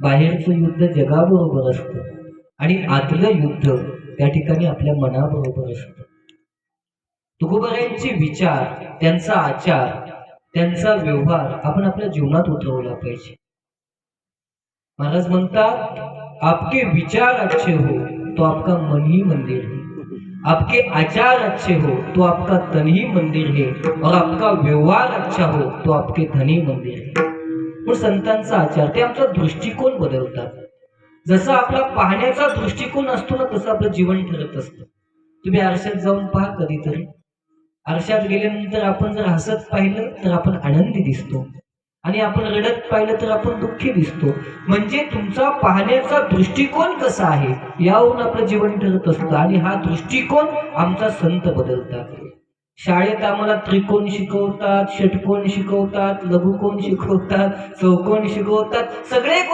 बाहेरचं युद्ध जगाबरोबर असतं आणि आतलं युद्ध त्या ठिकाणी आपल्या मनाबरोबर असतं. तुकोबारायांचे विचार, त्यांचा आचार, त्यांचा व्यवहार आपण आपल्या जीवनात उतरवला पाहिजे. महाराज म्हणतात, आपके विचार अच्छे हो तो आपका मन ही मंदिर है, आपके आचार अच्छे हो तो आपका तन ही मंदिर है, और आपका व्यवहार अच्छा हो तो आपके धन ही मंदिर है. पण संतांचा आचार ते आमचा दृष्टिकोन बदलतात. जसा आपला पाहण्याचा दृष्टिकोन असतो ना, तसं आपलं जीवन ठरत असतं. तुम्ही आरशात जाऊन पहा कधीतरी. आरशात गेल्यानंतर आपण जर हसत पाहिलं तर आपण आनंदी दिसतो, आणि आपण रडत पाहिलं तर आपण दुःखी दिसतो. म्हणजे तुमचा पाहण्याचा दृष्टिकोन कसा आहे यावरून आपलं जीवन ठरत असतं. आणि हा दृष्टिकोन आमचा संत बदलतात. शाळेत आम्हाला त्रिकोण शिकवतात, षटकोन शिकवतात, लघुकोन शिकवतात, चौकोन शिकवतात, सगळे